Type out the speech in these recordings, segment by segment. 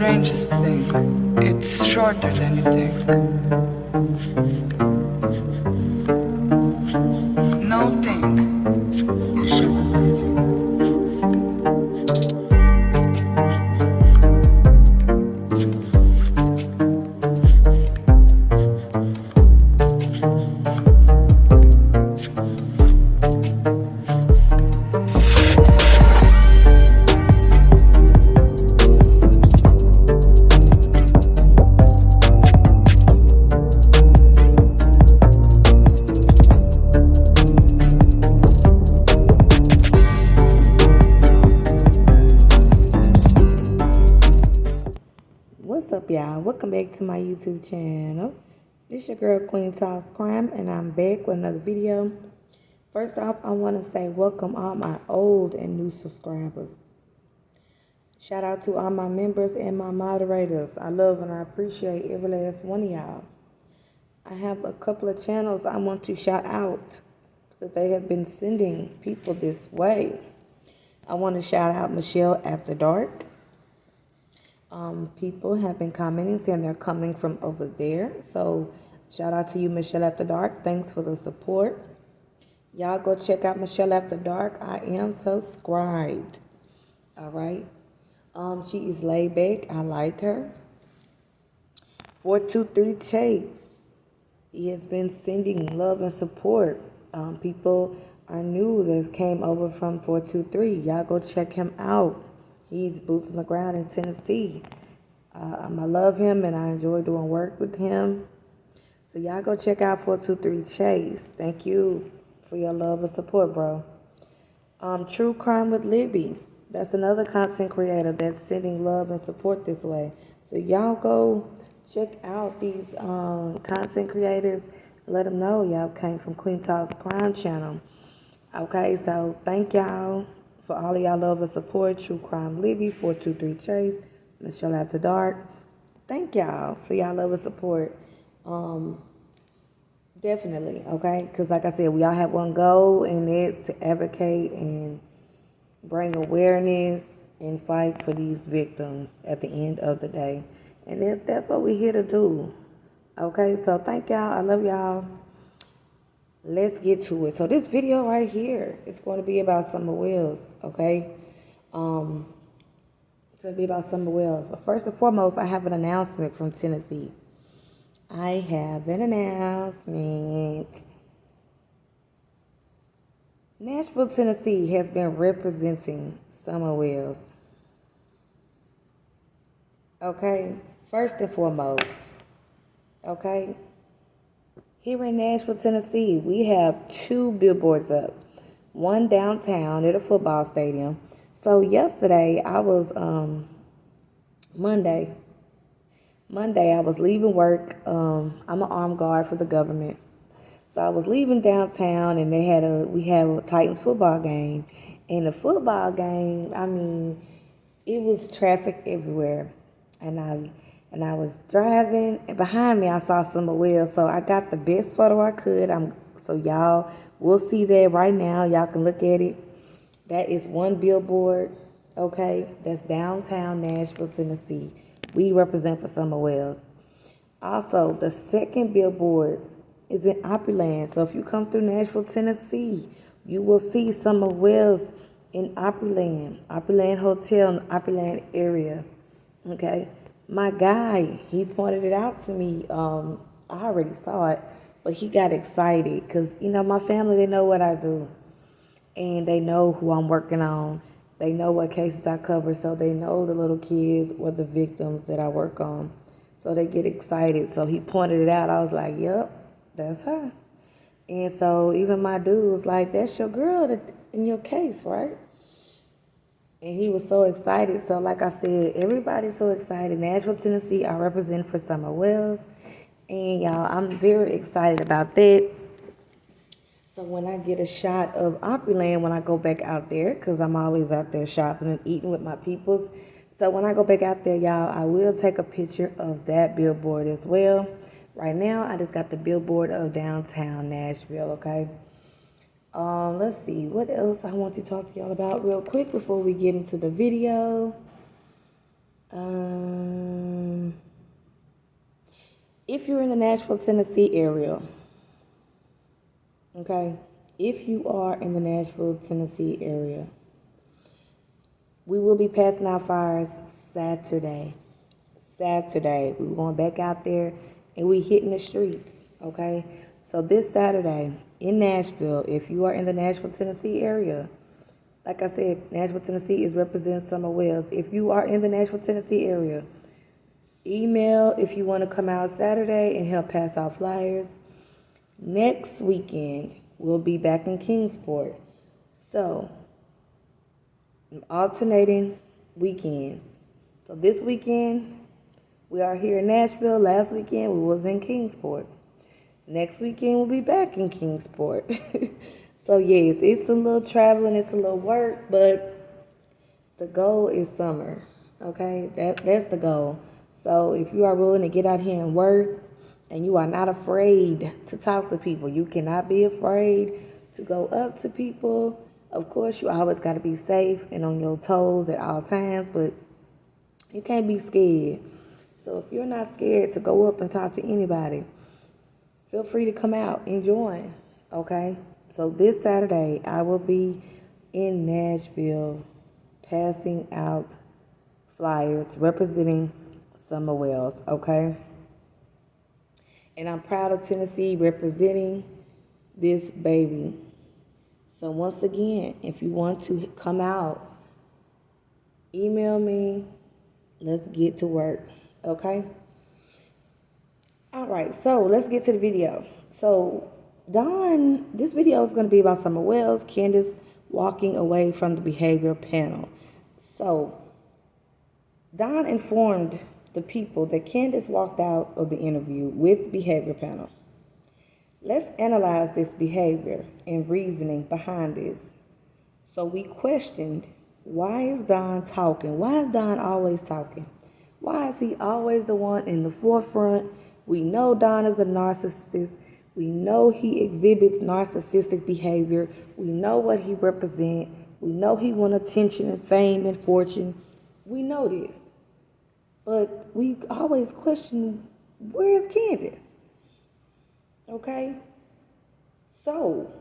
strangest thing. It's shorter than you think. No think. It's shorter. What's up, y'all? Welcome back to my YouTube channel. This your girl Queen Talks Crime, and I'm back with another video. First off, I want to say welcome all my old and new subscribers. Shout out to all my members and my moderators. I love and I appreciate every last one of y'all. I have a couple of channels I want to shout out because they have been sending people this way. I want to shout out Michelle After Dark. People have been commenting saying they're coming from over there. So shout out to you, Michelle After Dark. Thanks for the support. Y'all go check out Michelle After Dark. I am subscribed. All right. She is laid back. I like her. 423 Chase. He has been sending love and support. People are new that came over from 423. Y'all go check him out. He's boots on the ground in Tennessee. I love him and I enjoy doing work with him. So y'all go check out 423 Chase. Thank you for your love and support, bro. True Crime with Libby. That's another content creator that's sending love and support this way. So y'all go check out these content creators. Let them know y'all came from Queen Talks Crime channel. Okay, so thank y'all for all of y'all love and support. True Crime Libby, 423 Chase, Michelle After Dark. Thank y'all for y'all love and support. Definitely, okay? Because like I said, we all have one goal, and it's to advocate and bring awareness and fight for these victims at the end of the day. And that's what we're here to do. Okay, so thank y'all. I love y'all. Let's get to it. So this video right here is going to be about Summer Wells, okay? It's going to be about Summer Wells. But first and foremost, I have an announcement from Tennessee. I have an announcement. Nashville, Tennessee has been representing Summer Wells. Okay? First and foremost, okay? Here in Nashville, Tennessee, we have 2 billboards up. One downtown at a football stadium. So yesterday, I was, Monday, I was leaving work. I'm an armed guard for the government. So I was leaving downtown, and we had a Titans football game. And the football game, I mean, it was traffic everywhere. And I was driving, and behind me I saw Summer Wells, so I got the best photo I could. So y'all will see that right now. Y'all can look at it. That is one billboard, okay? That's downtown Nashville, Tennessee. We represent for Summer Wells. Also, the second billboard is in Opryland. So if you come through Nashville, Tennessee, you will see Summer Wells in Opryland Hotel in the Opryland area, okay? My guy, he pointed it out to me. I already saw it, but he got excited because, my family, they know what I do. And they know who I'm working on. They know what cases I cover, so they know the little kids or the victims that I work on. So they get excited. So he pointed it out. I was like, yep, that's her. And so even my dude was like, that's your girl in your case, right? And he was so excited. So like I said, everybody's so excited. Nashville, Tennessee, I represent for Summer Wells. And y'all, I'm very excited about that. So when I get a shot of Opryland, when I go back out there, because I'm always out there shopping and eating with my peoples. So when I go back out there, y'all, I will take a picture of that billboard as well. Right now, I just got the billboard of downtown Nashville, okay? Let's see, what else I want to talk to y'all about real quick before we get into the video. If you're in the Nashville, Tennessee area, okay, if you are in the Nashville, Tennessee area, we will be passing out flyers Saturday. We're going back out there and we hitting the streets, okay? So this Saturday in Nashville, if you are in the Nashville, Tennessee area, like I said, Nashville, Tennessee is representing Summer Wells. If you are in the Nashville, Tennessee area, email if you want to come out Saturday and help pass out flyers. Next weekend, we'll be back in Kingsport. So, alternating weekends. So this weekend, we are here in Nashville. Last weekend, we was in Kingsport. Next weekend, we'll be back in Kingsport. So, yes, it's a little traveling, it's a little work, but the goal is summer, okay? That's the goal. So, if you are willing to get out here and work, and you are not afraid to talk to people, you cannot be afraid to go up to people. Of course, you always got to be safe and on your toes at all times, but you can't be scared. So if you're not scared to go up and talk to anybody, feel free to come out and join, okay? So this Saturday, I will be in Nashville passing out flyers representing Summer Wells, okay? And I'm proud of Tennessee representing this baby. So once again, if you want to come out, email me. Let's get to work, okay? All right, so let's get to the video. So this video is going to be about Summer Wells, Candus walking away from the behavior panel. So Don informed the people that Candus walked out of the interview with behavior panel. Let's analyze this behavior and reasoning behind this. So we questioned, why is Don talking? Why is Don always talking? Why is he always the one in the forefront? We know Don is a narcissist. We know he exhibits narcissistic behavior. We know what he represents. We know he wants attention and fame and fortune. We know this. But we always question, where is Candus? Okay? So,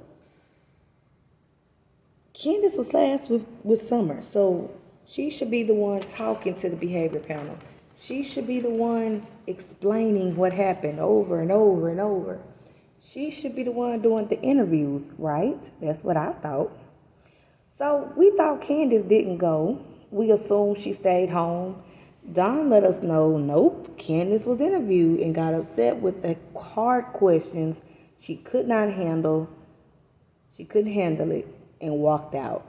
Candus was last with Summer. So, she should be the one talking to the behavior panel. She should be the one explaining what happened over and over and over. She should be the one doing the interviews, right? That's what I thought. So, we thought Candus didn't go. We assumed she stayed home. Don let us know, nope, Candus was interviewed and got upset with the hard questions she could not handle. She couldn't handle it and walked out.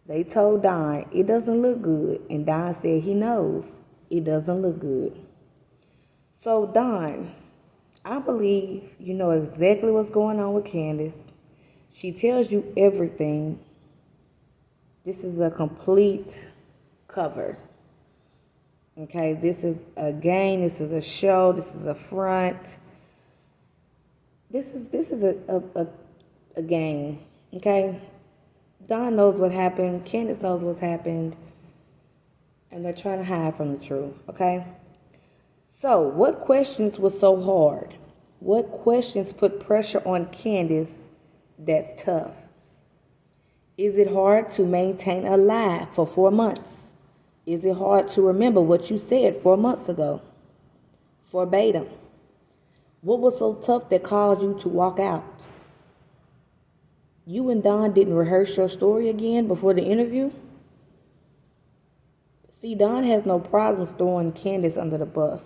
They told Don it doesn't look good, and Don said he knows it doesn't look good. So Don, I believe you know exactly what's going on with Candus. She tells you everything. This is a complete cover. Okay, this is a game, this is a show, this is a front. This is a game, okay? Don knows what happened, Candus knows what's happened, and they're trying to hide from the truth, okay? So, what questions were so hard? What questions put pressure on Candus that's tough? Is it hard to maintain a lie for 4 months? Is it hard to remember what you said 4 months ago? Verbatim. What was so tough that caused you to walk out? You and Don didn't rehearse your story again before the interview? See, Don has no problems throwing Candus under the bus.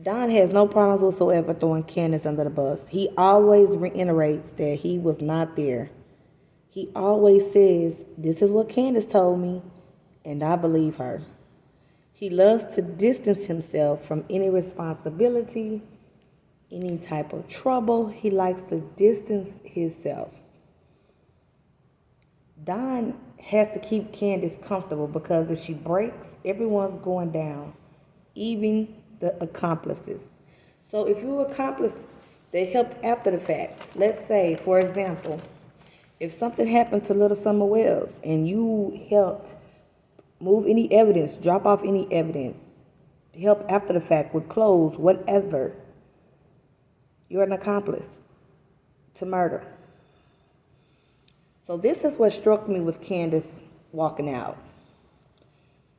Don has no problems whatsoever throwing Candus under the bus. He always reiterates that he was not there. He always says, this is what Candus told me, and I believe her. He loves to distance himself from any responsibility, any type of trouble. He likes to distance himself. Don has to keep Candus comfortable because if she breaks, everyone's going down, even the accomplices. So if you were accomplice that helped after the fact, let's say, for example, if something happened to little Summer Wells and you helped move any evidence, drop off any evidence, help after the fact with clothes, whatever. You're an accomplice to murder. So this is what struck me with Candus walking out.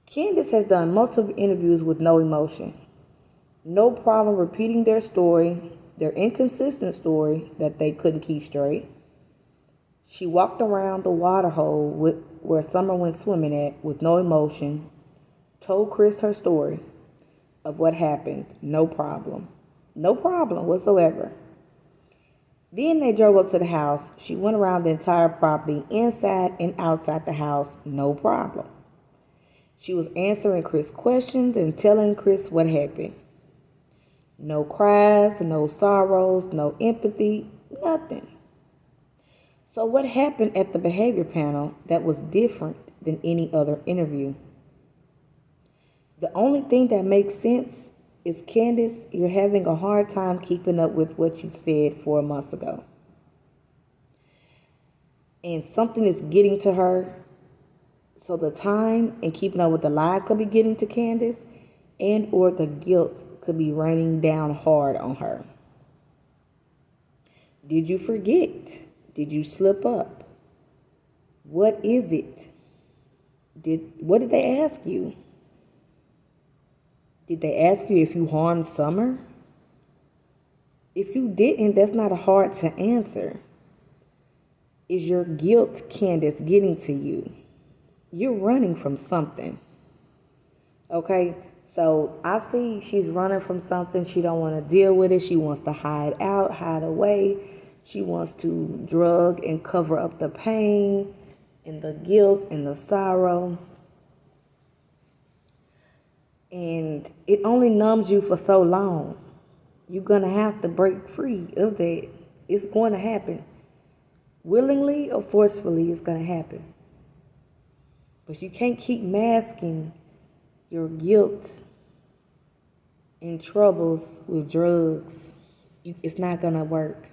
Candus has done multiple interviews with no emotion. No problem repeating their story, their inconsistent story that they couldn't keep straight. She walked around the water hole where Summer went swimming at with no emotion, told Chris her story of what happened, no problem. No problem whatsoever. Then they drove up to the house. She went around the entire property, inside and outside the house, no problem. She was answering Chris' questions and telling Chris what happened. No cries, no sorrows, no empathy, nothing. So what happened at the behavior panel that was different than any other interview? The only thing that makes sense is, Candus, you're having a hard time keeping up with what you said 4 months ago. And something is getting to her. So the time and keeping up with the lie could be getting to Candus, and or the guilt could be raining down hard on her. Did you forget? Did you slip up? What is it? What did they ask you? Did they ask you if you harmed Summer? If you didn't, that's not hard to answer. Is your guilt, Candus, getting to you? You're running from something. Okay? So I see she's running from something. She don't want to deal with it. She wants to hide out, hide away. She wants to drug and cover up the pain and the guilt and the sorrow. And it only numbs you for so long. You're going to have to break free of that. It's going to happen. Willingly or forcefully, it's going to happen. But you can't keep masking your guilt and troubles with drugs. It's not going to work.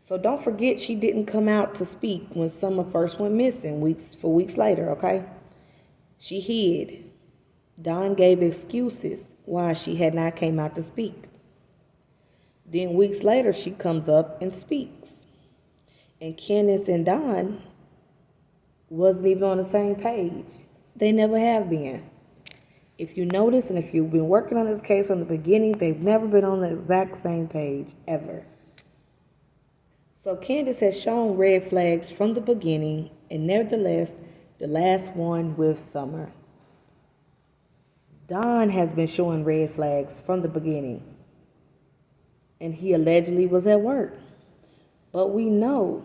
So don't forget, she didn't come out to speak when Summer first went missing weeks later, okay? She hid. Dawn gave excuses why she had not came out to speak. Then weeks later, she comes up and speaks. And Candus and Dawn wasn't even on the same page. They never have been. If you notice, and if you've been working on this case from the beginning, they've never been on the exact same page, ever. So Candus has shown red flags from the beginning, and nevertheless, the last one with Summer. Dawn has been showing red flags from the beginning, and he allegedly was at work. But we know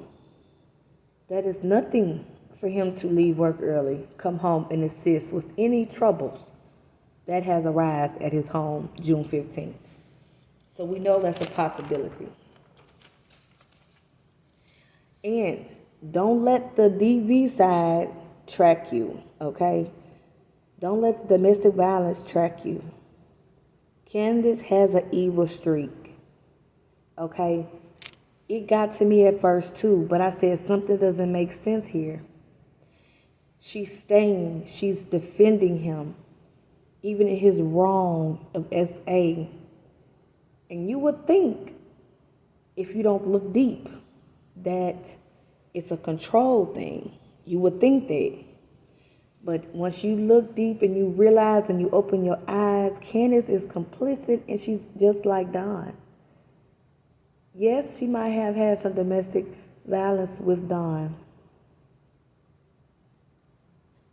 that it's nothing for him to leave work early, come home, and assist with any troubles that has arisen at his home June 15th. So we know that's a possibility. And don't let the DV side track you, okay? Don't let the domestic violence track you. Candus has an evil streak, okay? It got to me at first too, but I said something doesn't make sense here. She's staying, she's defending him, even in his wrong of SA. And you would think, if you don't look deep, that it's a control thing. You would think that. But once you look deep and you realize and you open your eyes, Candus is complicit, and she's just like Dawn. Yes, she might have had some domestic violence with Dawn.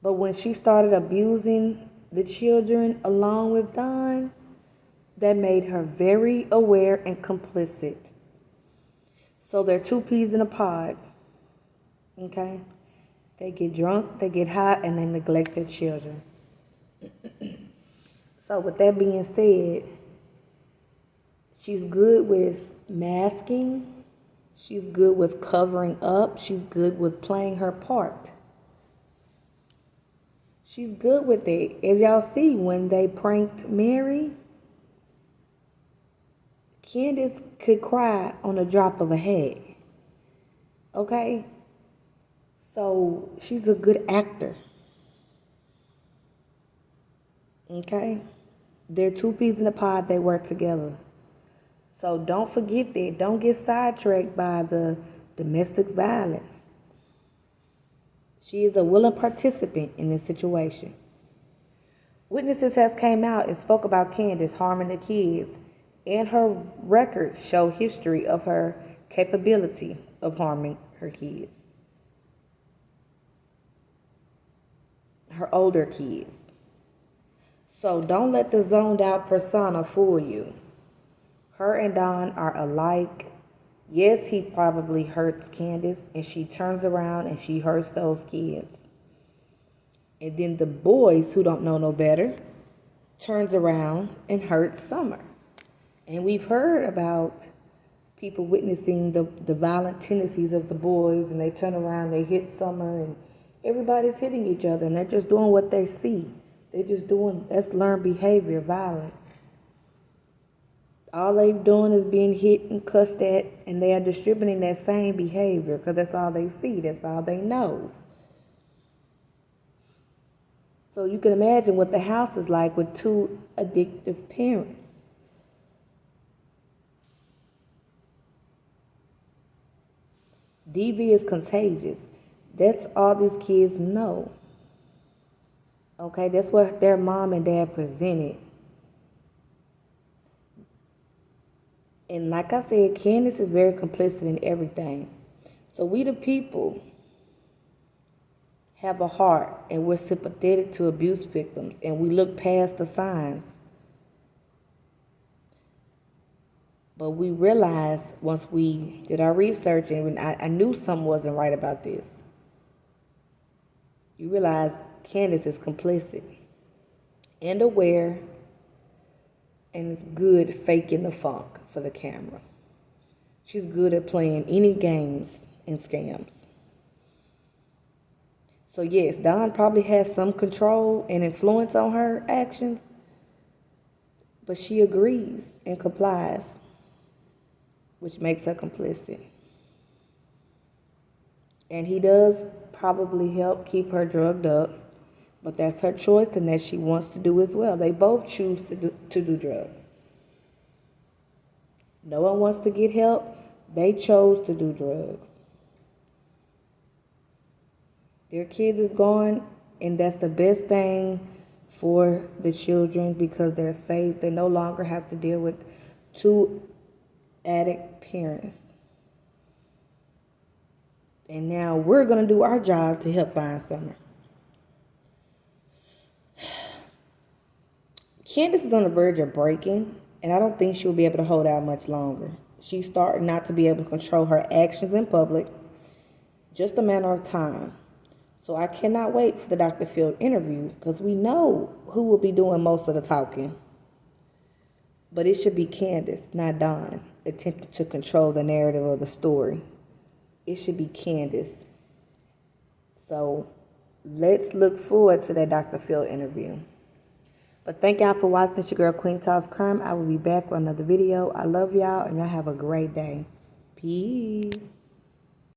But when she started abusing the children along with Dawn, that made her very aware and complicit. So they're two peas in a pod, okay? They get drunk, they get high, and they neglect their children. So with that being said, she's good with masking. She's good with covering up. She's good with playing her part. She's good with it. If y'all see, when they pranked Mary, Candus could cry on the drop of a hat. Okay? So she's a good actor. Okay? They're two peas in a pod, they work together. So don't forget that. Don't get sidetracked by the domestic violence. She is a willing participant in this situation. Witnesses has came out and spoke about Candus harming the kids, and her records show history of her capability of harming her kids. Her older kids. So don't let the zoned out persona fool you. Her and Don are alike. Yes, he probably hurts Candus, and she turns around and she hurts those kids. And then the boys who don't know no better turns around and hurts Summer. And we've heard about people witnessing the violent tendencies of the boys, and they turn around, they hit Summer, and everybody's hitting each other, and they're just doing what they see. They're just doing, that's learned behavior, violence. All they're doing is being hit and cussed at, and they are distributing that same behavior because that's all they see, that's all they know. So you can imagine what the house is like with two addictive parents. DV is contagious. That's all these kids know. Okay, that's what their mom and dad presented. And like I said, Candus is very complicit in everything. So we the people have a heart, and we're sympathetic to abuse victims, and we look past the signs. But we realized once we did our research, and I knew something wasn't right about this. You realize Candus is complicit and aware, and is good faking the funk for the camera. She's good at playing any games and scams. So yes, Don probably has some control and influence on her actions, but she agrees and complies, which makes her complicit. And he does probably help keep her drugged up, but that's her choice, and that she wants to do as well. They both choose to do drugs. No one wants to get help. They chose to do drugs. Their kids is gone, and that's the best thing for the children because they're safe. They no longer have to deal with two addict parents. And now we're going to do our job to help find Summer. Candus is on the verge of breaking, and I don't think she'll be able to hold out much longer. She's starting not to be able to control her actions in public. Just a matter of time. So I cannot wait for the Dr. Phil interview because we know who will be doing most of the talking. But it should be Candus, not Don, attempting to control the narrative of the story. It should be Candus. So let's look forward to that Dr. Phil interview. But thank y'all for watching. It's your girl, Queen Talks Crime. I will be back with another video. I love y'all, and y'all have a great day. Peace.